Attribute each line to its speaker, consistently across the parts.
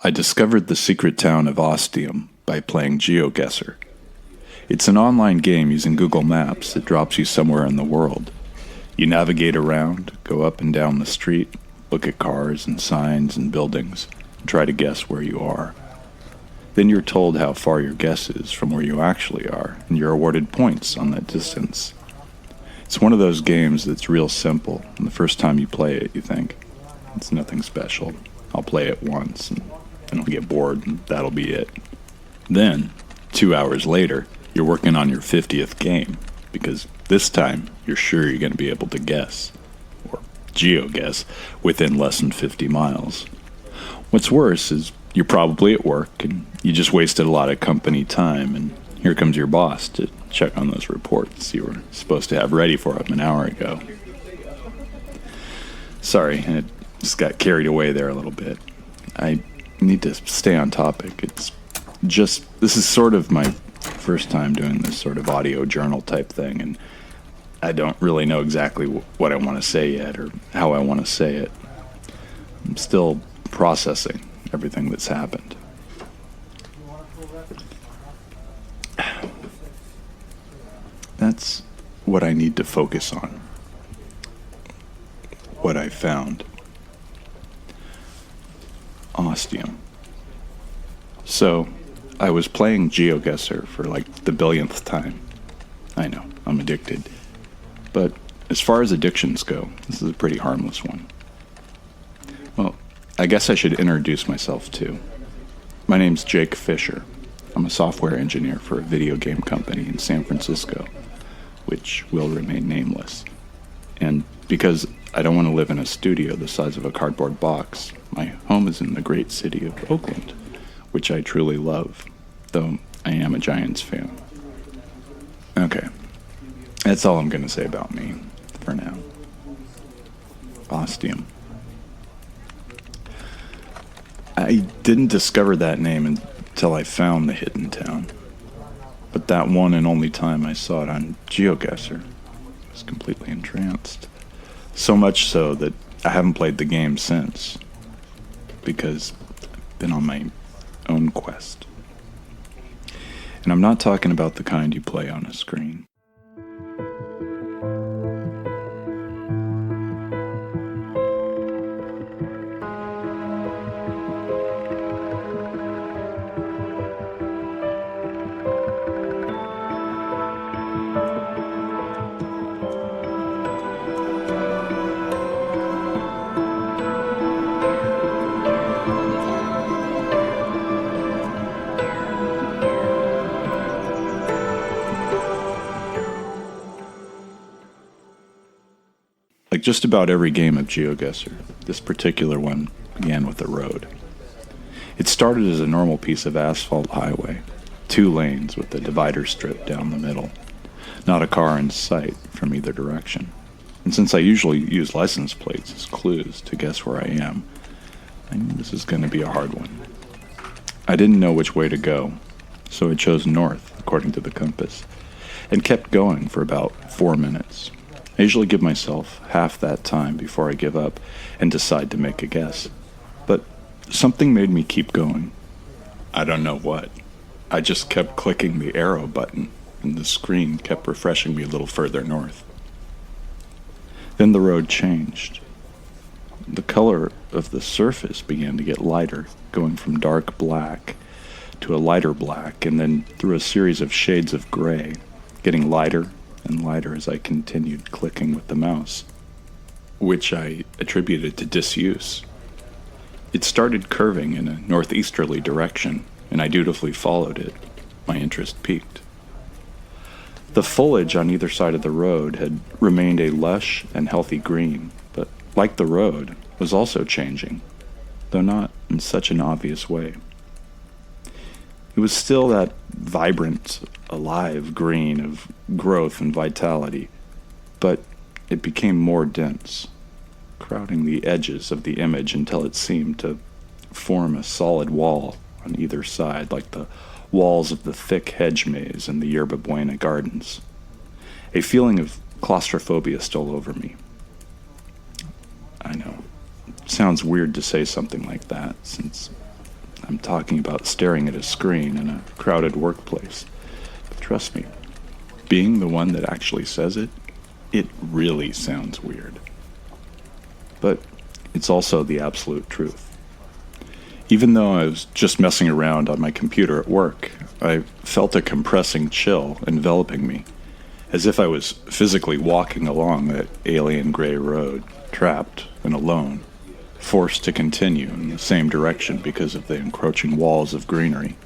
Speaker 1: I discovered the secret town of Ostium by playing GeoGuessr. It's an online game using Google Maps that drops you somewhere in the world. You navigate around, go up and down the street, look at cars and signs and buildings, and try to guess where you are. Then you're told how far your guess is from where you actually are, and you're awarded points on that distance. It's one of those games that's real simple, and the first time you play it, you think, it's nothing special. I'll play it once, and then I'll get bored, and that'll be it. Then, 2 hours later, you're working on your 50th game, because this time, you're sure you're going to be able to guess, or geo-guess, within less than 50 miles. What's worse is you're probably at work, and you just wasted a lot of company time, and here comes your boss to check on those reports you were supposed to have ready for him an hour ago. Sorry, it just got carried away there a little bit. I need to stay on topic. This is sort of my first time doing this sort of audio journal type thing, and I don't really know exactly what I want to say yet or how I want to say it. I'm still processing everything that's happened. That's what I need to focus on. What I found. Ostium. So, I was playing GeoGuessr for like the billionth time. I know, I'm addicted. But as far as addictions go, this is a pretty harmless one. Well, I guess I should introduce myself too. My name's Jake Fisher. I'm a software engineer for a video game company in San Francisco, which will remain nameless. And because I don't want to live in a studio the size of a cardboard box, my home is in the great city of Oakland, which I truly love, though I am a Giants fan. Okay, that's all I'm going to say about me, for now. Ostium. I didn't discover that name until I found the hidden town. But that one and only time I saw it on GeoGuessr, I was completely entranced. So much so that I haven't played the game since, because I've been on my own quest. And I'm not talking about the kind you play on a screen. Like just about every game of GeoGuessr, this particular one began with a road. It started as a normal piece of asphalt highway, 2 lanes with a divider strip down the middle. Not a car in sight from either direction. And since I usually use license plates as clues to guess where I am, I knew this was going to be a hard one. I didn't know which way to go, so I chose north according to the compass, and kept going for about 4 minutes. I usually give myself half that time before I give up and decide to make a guess. But something made me keep going. I don't know what. I just kept clicking the arrow button, and the screen kept refreshing me a little further north. Then the road changed. The color of the surface began to get lighter, going from dark black to a lighter black, and then through a series of shades of gray, getting lighter and lighter as I continued clicking with the mouse, which I attributed to disuse. It started curving in a northeasterly direction, and I dutifully followed it. My interest piqued. The foliage on either side of the road had remained a lush and healthy green, but like the road, was also changing, though not in such an obvious way. It was still that vibrant, alive green of growth and vitality, but it became more dense, crowding the edges of the image until it seemed to form a solid wall on either side, like the walls of the thick hedge maze in the Yerba Buena gardens. A feeling of claustrophobia stole over me. I know, it sounds weird to say something like that, since I'm talking about staring at a screen in a crowded workplace. But trust me, being the one that actually says it, it really sounds weird. But it's also the absolute truth. Even though I was just messing around on my computer at work, I felt a compressing chill enveloping me, as if I was physically walking along that alien gray road, trapped and alone, forced to continue in the same direction because of the encroaching walls of greenery.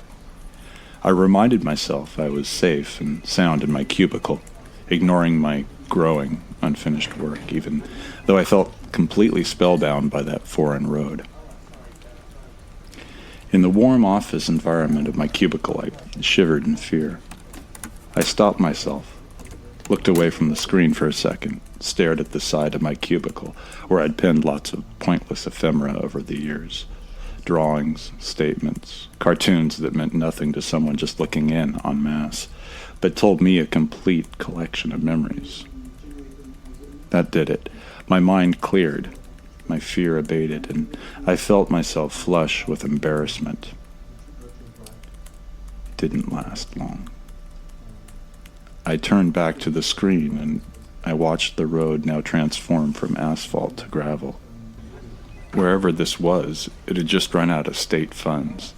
Speaker 1: I reminded myself I was safe and sound in my cubicle, ignoring my growing, unfinished work, even though I felt completely spellbound by that foreign road. In the warm office environment of my cubicle, I shivered in fear. I stopped myself, looked away from the screen for a second, stared at the side of my cubicle, where I'd penned lots of pointless ephemera over the years. Drawings, statements, cartoons that meant nothing to someone just looking in en masse, but told me a complete collection of memories. That did it. My mind cleared, my fear abated, and I felt myself flush with embarrassment. It didn't last long. I turned back to the screen, and I watched the road now transform from asphalt to gravel. Wherever this was, it had just run out of state funds.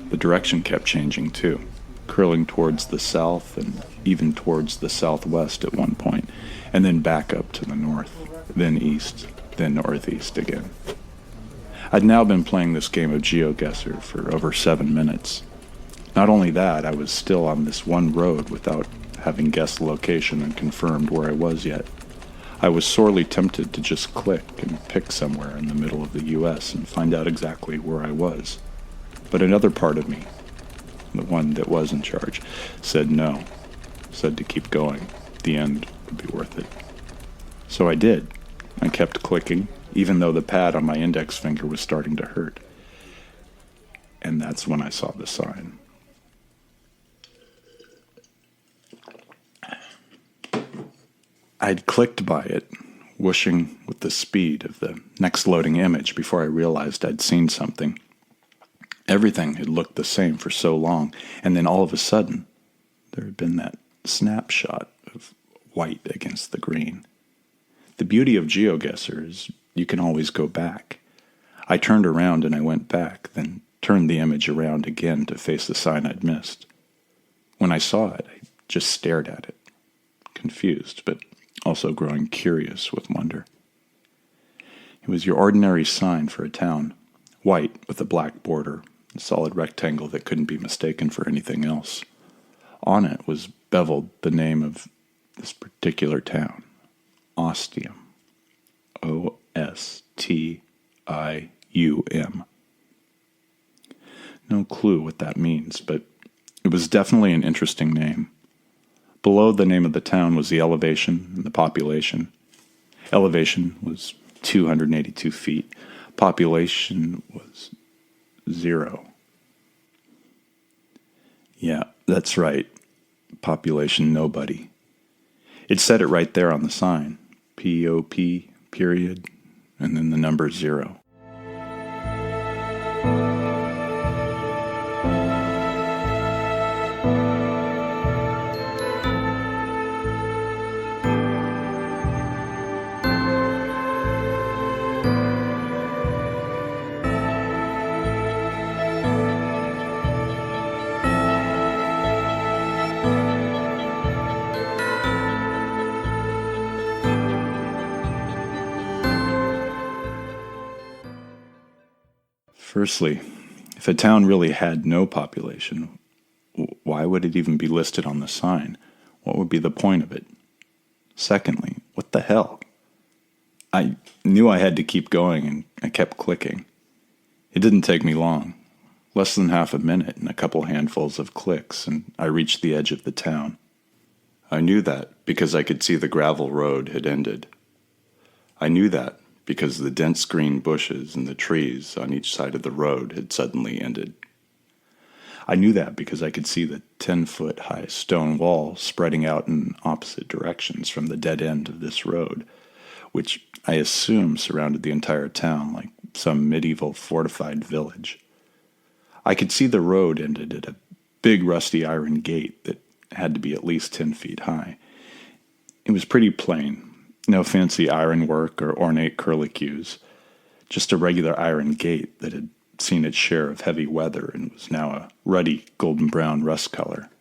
Speaker 1: The direction kept changing too, curling towards the south and even towards the southwest at one point, and then back up to the north, then east, then northeast again. I'd now been playing this game of GeoGuessr for over 7 minutes. Not only that, I was still on this one road without having guessed the location and confirmed where I was yet. I was sorely tempted to just click and pick somewhere in the middle of the U.S. and find out exactly where I was. But another part of me, the one that was in charge, said no, said to keep going. The end would be worth it. So I did. I kept clicking, even though the pad on my index finger was starting to hurt. And that's when I saw the sign. I'd clicked by it, whooshing with the speed of the next loading image before I realized I'd seen something. Everything had looked the same for so long, and then all of a sudden, there had been that snapshot of white against the green. The beauty of GeoGuessr is you can always go back. I turned around and I went back, then turned the image around again to face the sign I'd missed. When I saw it, I just stared at it, confused, but also growing curious with wonder. It was your ordinary sign for a town, white with a black border, a solid rectangle that couldn't be mistaken for anything else. On it was beveled the name of this particular town, Ostium. Ostium. No clue what that means, but it was definitely an interesting name. Below the name of the town was the elevation and the population. Elevation was 282 feet. Population was 0. Yeah, that's right. Population nobody. It said it right there on the sign. P-O-P, period, and then the number 0. Firstly, if a town really had no population, why would it even be listed on the sign? What would be the point of it? Secondly, what the hell? I knew I had to keep going, and I kept clicking. It didn't take me long. Less than half a minute and a couple handfuls of clicks, and I reached the edge of the town. I knew that because I could see the gravel road had ended. I knew that because the dense green bushes and the trees on each side of the road had suddenly ended. I knew that because I could see the 10-foot-high stone wall spreading out in opposite directions from the dead end of this road, which I assume surrounded the entire town like some medieval fortified village. I could see the road ended at a big rusty iron gate that had to be at least 10 feet high. It was pretty plain. No fancy ironwork or ornate curlicues. Just a regular iron gate that had seen its share of heavy weather and was now a ruddy golden-brown rust color.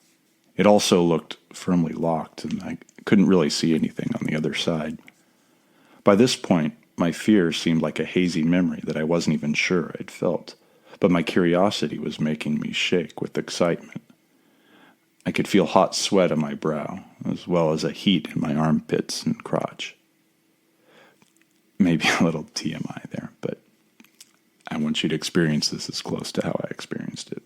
Speaker 1: It also looked firmly locked, and I couldn't really see anything on the other side. By this point, my fear seemed like a hazy memory that I wasn't even sure I'd felt, but my curiosity was making me shake with excitement. I could feel hot sweat on my brow, as well as a heat in my armpits and crotch. Maybe a little TMI there, but I want you to experience this as close to how I experienced it.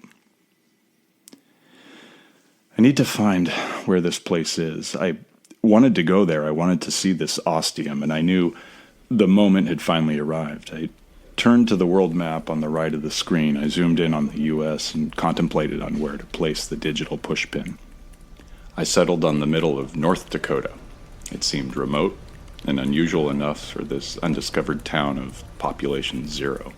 Speaker 1: I need to find where this place is. I wanted to go there. I wanted to see this Ostium, and I knew the moment had finally arrived. I turned to the world map on the right of the screen. I zoomed in on the U.S. and contemplated on where to place the digital pushpin. I settled on the middle of North Dakota. It seemed remote and unusual enough for this undiscovered town of population 0.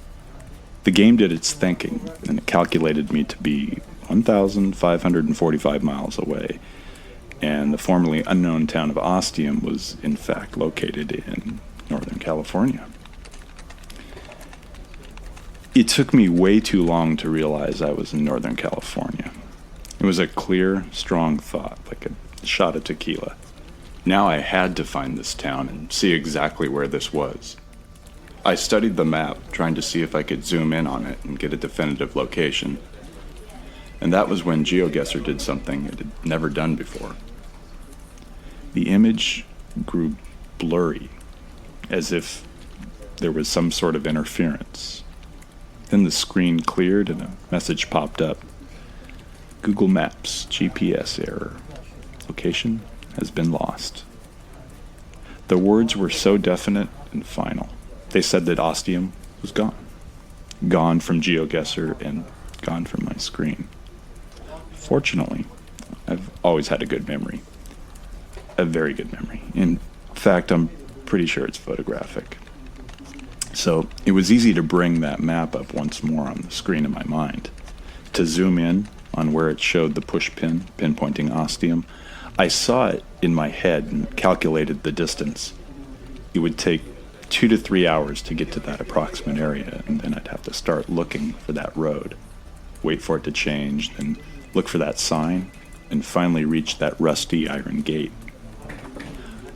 Speaker 1: The game did its thinking, and it calculated me to be 1,545 miles away, and the formerly unknown town of Ostium was in fact located in Northern California. It took me way too long to realize I was in Northern California. It was a clear, strong thought, like a shot of tequila. Now I had to find this town and see exactly where this was. I studied the map, trying to see if I could zoom in on it and get a definitive location. And that was when GeoGuessr did something it had never done before. The image grew blurry, as if there was some sort of interference. Then the screen cleared and a message popped up. Google Maps, GPS error. Location has been lost. The words were so definite and final. They said that Ostium was gone. Gone from GeoGuessr and gone from my screen. Fortunately, I've always had a good memory. A very good memory. In fact, I'm pretty sure it's photographic. So it was easy to bring that map up once more on the screen in my mind. To zoom in on where it showed the push pin, pinpointing Ostium, I saw it in my head and calculated the distance. It would take 2 to 3 hours to get to that approximate area, and then I'd have to start looking for that road, wait for it to change, then look for that sign, and finally reach that rusty iron gate.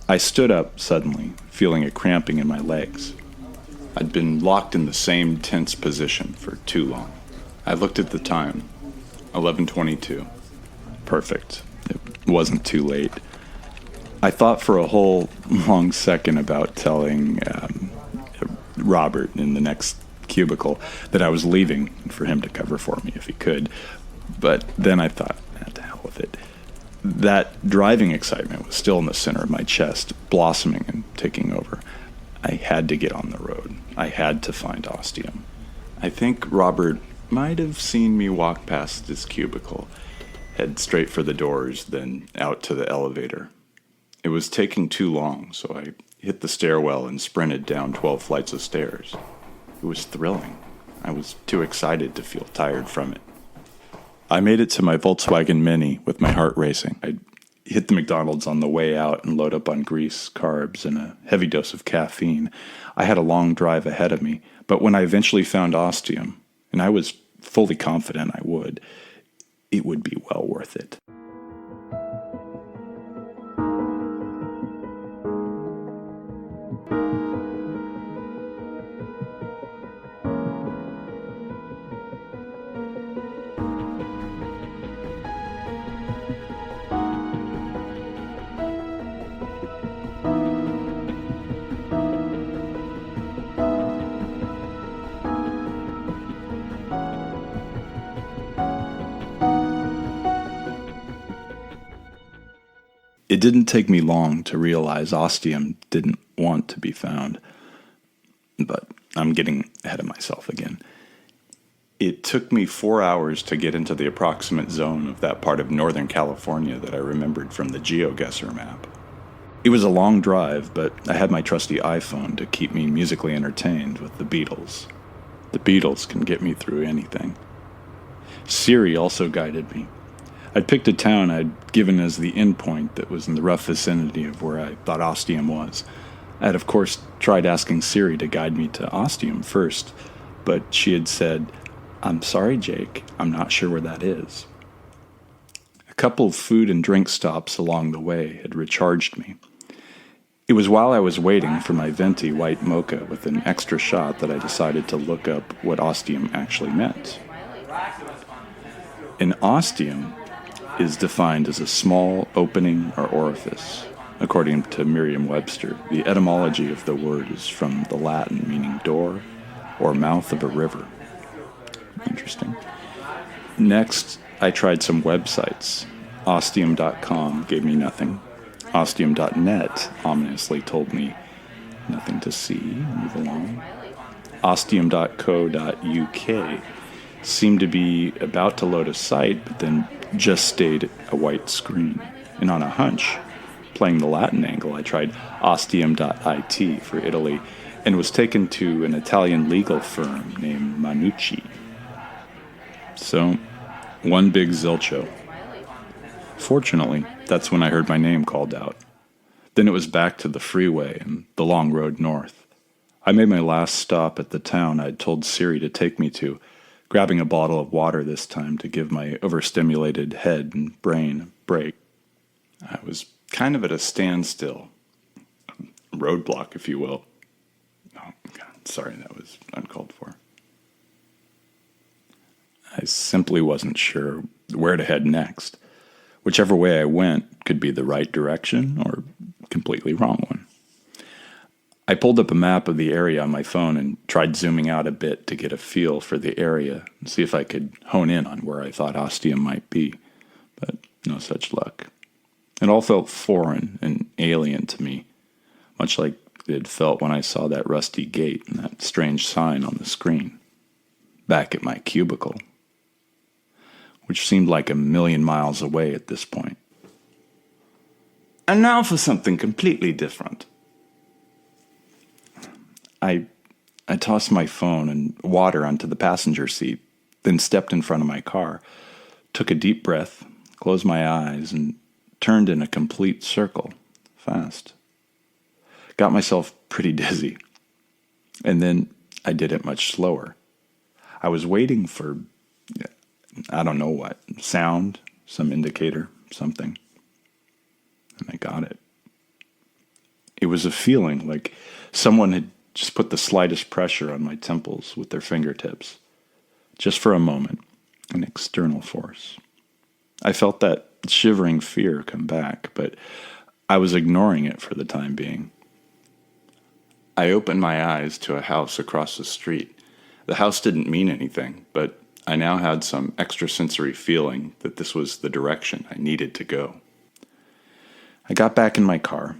Speaker 1: I stood up suddenly, feeling a cramping in my legs. I'd been locked in the same tense position for too long. I looked at the time, 11:22. Perfect. It wasn't too late. I thought for a whole long second about telling Robert in the next cubicle that I was leaving for him to cover for me if he could. But then I thought, to hell with it. That driving excitement was still in the center of my chest, blossoming and taking over. I had to get on the road. I had to find Ostium. I think Robert might have seen me walk past his cubicle, head straight for the doors, then out to the elevator. It was taking too long, so I hit the stairwell and sprinted down 12 flights of stairs. It was thrilling. I was too excited to feel tired from it. I made it to my Volkswagen Mini with my heart racing. I hit the McDonald's on the way out and load up on grease, carbs, and a heavy dose of caffeine. I had a long drive ahead of me, but when I eventually found Ostium, and I was fully confident I would, it would be well worth it. It didn't take me long to realize Ostium didn't want to be found, but I'm getting ahead of myself again. It took me 4 hours to get into the approximate zone of that part of Northern California that I remembered from the GeoGuessr map. It was a long drive, but I had my trusty iPhone to keep me musically entertained with the Beatles. The Beatles can get me through anything. Siri also guided me. I'd picked a town I'd given as the endpoint that was in the rough vicinity of where I thought Ostium was. I had, of course, tried asking Siri to guide me to Ostium first, but she had said, "I'm sorry, Jake, I'm not sure where that is." A couple of food and drink stops along the way had recharged me. It was while I was waiting for my venti white mocha with an extra shot that I decided to look up what Ostium actually meant. An ostium is defined as a small opening or orifice. According to Merriam-Webster, the etymology of the word is from the Latin meaning door or mouth of a river. Interesting. Next, I tried some websites. Ostium.com gave me nothing. Ostium.net ominously told me nothing to see, move along. Ostium.co.uk seemed to be about to load a site, but then just stayed a white screen. And on a hunch, playing the Latin angle, I tried Ostium.it for Italy and was taken to an Italian legal firm named Manucci. So, one big zilcho. Fortunately, that's when I heard my name called out. Then it was back to the freeway and the long road north. I made my last stop at the town I'd told Siri to take me to, grabbing a bottle of water this time to give my overstimulated head and brain a break. I was kind of at a standstill. Roadblock, if you will. Oh, God, sorry, that was uncalled for. I simply wasn't sure where to head next. Whichever way I went could be the right direction or completely wrong one. I pulled up a map of the area on my phone and tried zooming out a bit to get a feel for the area and see if I could hone in on where I thought Ostium might be, but no such luck. It all felt foreign and alien to me, much like it had felt when I saw that rusty gate and that strange sign on the screen, back at my cubicle, which seemed like a million miles away at this point. And now for something completely different. I tossed my phone and water onto the passenger seat, then stepped in front of my car, took a deep breath, closed my eyes, and turned in a complete circle, fast. Got myself pretty dizzy. And then I did it much slower. I was waiting for, I don't know what, sound, some indicator, something. And I got it. It was a feeling like someone had just put the slightest pressure on my temples with their fingertips. Just for a moment, an external force. I felt that shivering fear come back, but I was ignoring it for the time being. I opened my eyes to a house across the street. The house didn't mean anything, but I now had some extrasensory feeling that this was the direction I needed to go. I got back in my car,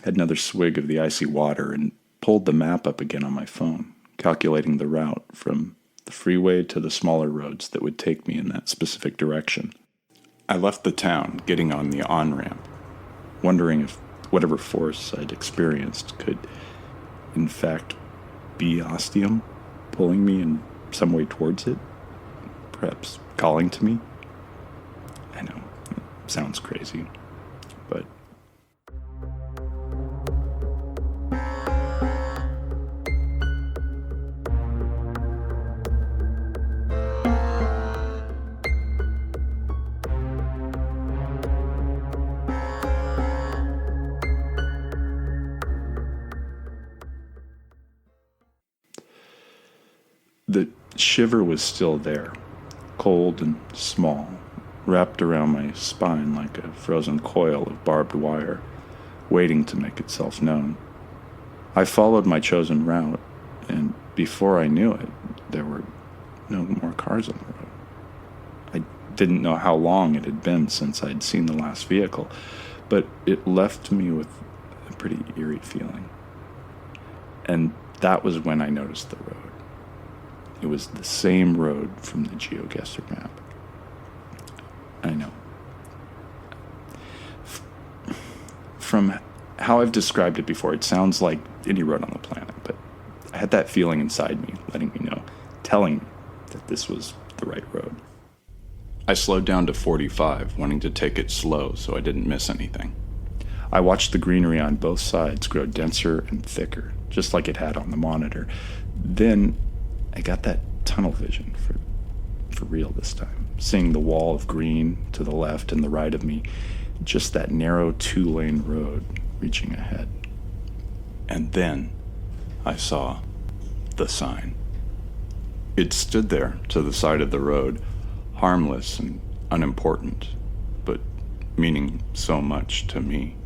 Speaker 1: had another swig of the icy water, and pulled the map up again on my phone, calculating the route from the freeway to the smaller roads that would take me in that specific direction. I left the town, getting on the on-ramp, wondering if whatever force I'd experienced could, in fact, be Ostium, pulling me in some way towards it, perhaps calling to me. I know, it sounds crazy, but the shiver was still there, cold and small, wrapped around my spine like a frozen coil of barbed wire, waiting to make itself known. I followed my chosen route, and before I knew it, there were no more cars on the road. I didn't know how long it had been since I'd seen the last vehicle, but it left me with a pretty eerie feeling. And that was when I noticed the road. It was the same road from the GeoGuessr map. I know. From how I've described it before, it sounds like any road on the planet, but I had that feeling inside me, letting me know, telling me that this was the right road. I slowed down to 45, wanting to take it slow so I didn't miss anything. I watched the greenery on both sides grow denser and thicker, just like it had on the monitor. Then I got that tunnel vision for real this time, seeing the wall of green to the left and the right of me, just that narrow 2-lane road reaching ahead. And then I saw the sign. It stood there to the side of the road, harmless and unimportant, but meaning so much to me.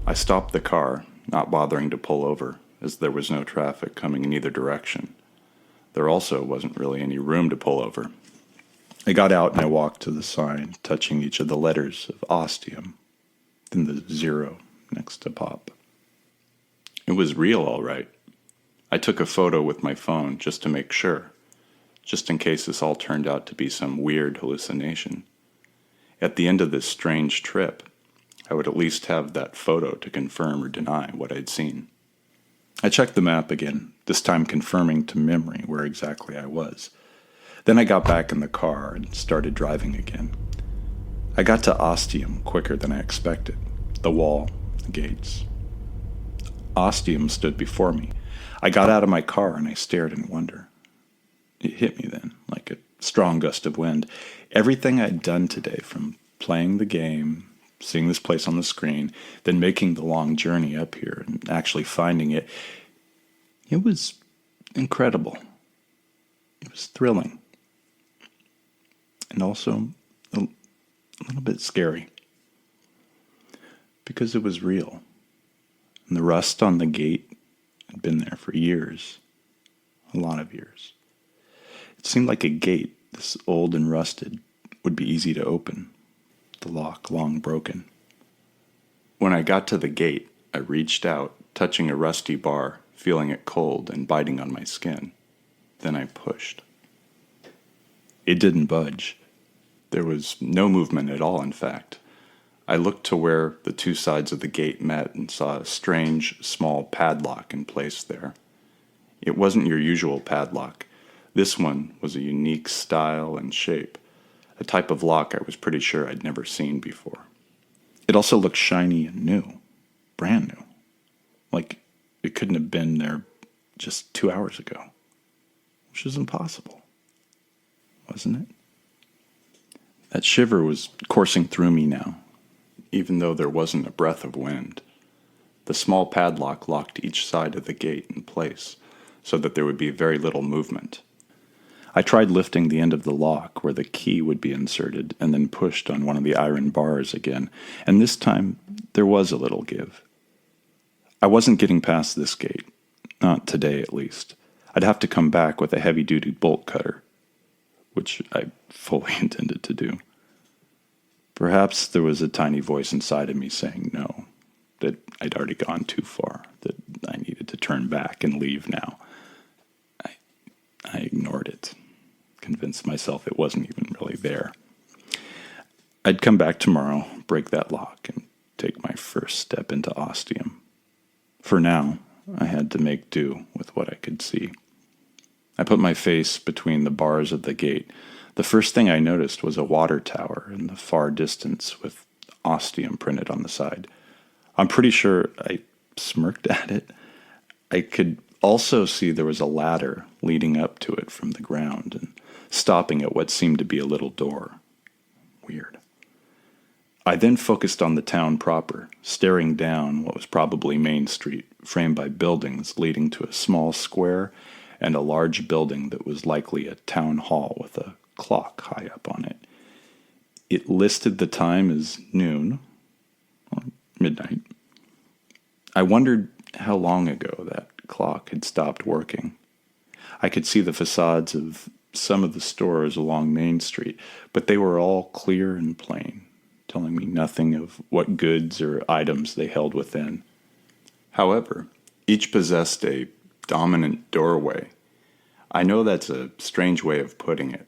Speaker 1: I stopped the car, not bothering to pull over, as there was no traffic coming in either direction. There also wasn't really any room to pull over. I got out and I walked to the sign, touching each of the letters of Ostium, then the 0 next to Pop. It was real, all right. I took a photo with my phone just to make sure, just in case this all turned out to be some weird hallucination. At the end of this strange trip, I would at least have that photo to confirm or deny what I'd seen. I checked the map again, this time confirming to memory where exactly I was. Then I got back in the car and started driving again. I got to Ostium quicker than I expected. The wall, the gates. Ostium stood before me. I got out of my car and I stared in wonder. It hit me then, like a strong gust of wind. Everything I'd done today, from playing the game, seeing this place on the screen, then making the long journey up here and actually finding it, it was incredible. It was thrilling. And also a little bit scary. Because it was real. And the rust on the gate had been there for years. A lot of years. It seemed like a gate, this old and rusted, would be easy to open. The lock long broken. When I got to the gate, I reached out, touching a rusty bar, feeling it cold and biting on my skin. Then I pushed. It didn't budge. There was no movement at all, in fact. I looked to where the two sides of the gate met and saw a strange, small padlock in place there. It wasn't your usual padlock. This one was a unique style and shape, a type of lock I was pretty sure I'd never seen before. It also looked shiny and new, brand new, like it couldn't have been there just 2 hours ago, which is impossible, wasn't it? That shiver was coursing through me now, even though there wasn't a breath of wind. The small padlock locked each side of the gate in place, so that there would be very little movement. I tried lifting the end of the lock where the key would be inserted and then pushed on one of the iron bars again, and this time there was a little give. I wasn't getting past this gate, not today at least. I'd have to come back with a heavy-duty bolt cutter, which I fully intended to do. Perhaps there was a tiny voice inside of me saying no, that I'd already gone too far, that I needed to turn back and leave now. I ignored it, convinced myself it wasn't even really there. I'd come back tomorrow, break that lock, and take my first step into Ostium. For now, I had to make do with what I could see. I put my face between the bars of the gate. The first thing I noticed was a water tower in the far distance with Ostium printed on the side. I'm pretty sure I smirked at it. I could also see there was a ladder leading up to it from the ground and stopping at what seemed to be a little door. Weird. I then focused on the town proper, staring down what was probably Main Street, framed by buildings leading to a small square and a large building that was likely a town hall with a clock high up on it. It listed the time as noon, or midnight. I wondered how long ago that clock had stopped working. I could see the facades of some of the stores along Main Street, but they were all clear and plain, telling me nothing of what goods or items they held within. However, each possessed a dominant doorway. I know that's a strange way of putting it,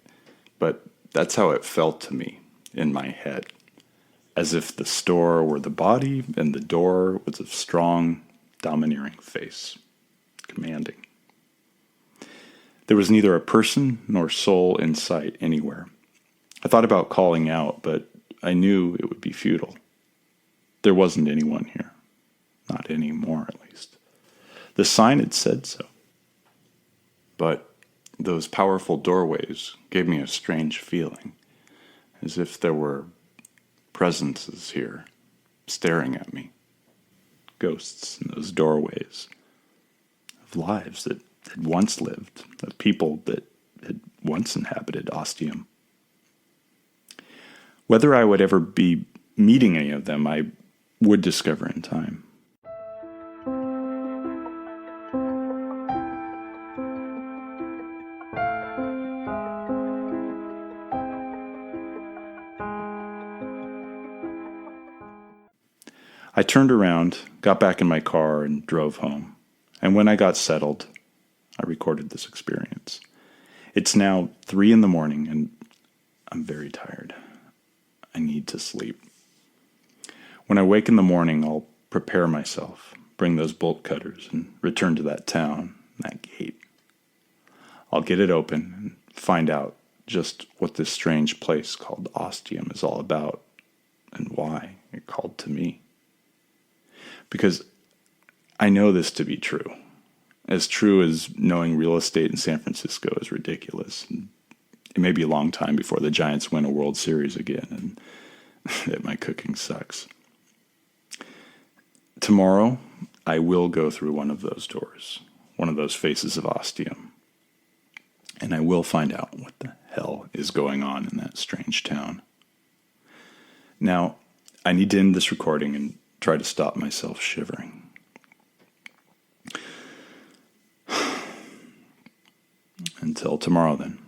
Speaker 1: but that's how it felt to me in my head, as if the store were the body and the door was a strong, domineering face, commanding. There was neither a person nor soul in sight anywhere. I thought about calling out, but I knew it would be futile. There wasn't anyone here. Not anymore, at least. The sign had said so. But those powerful doorways gave me a strange feeling, as if there were presences here, staring at me. Ghosts in those doorways, of lives that had once lived, of people that had once inhabited Ostium. Whether I would ever be meeting any of them, I would discover in time. I turned around, got back in my car, and drove home. And when I got settled, I recorded this experience. It's now 3 a.m, and I'm very tired. I need to sleep. When I wake in the morning, I'll prepare myself, bring those bolt cutters, and return to that town, that gate. I'll get it open and find out just what this strange place called Ostium is all about and why it called to me. Because I know this to be true. As true as knowing real estate in San Francisco is ridiculous. And it may be a long time before the Giants win a World Series again, and that my cooking sucks. Tomorrow, I will go through one of those doors, one of those faces of Ostium, and I will find out what the hell is going on in that strange town. Now, I need to end this recording and try to stop myself shivering. Until tomorrow, then.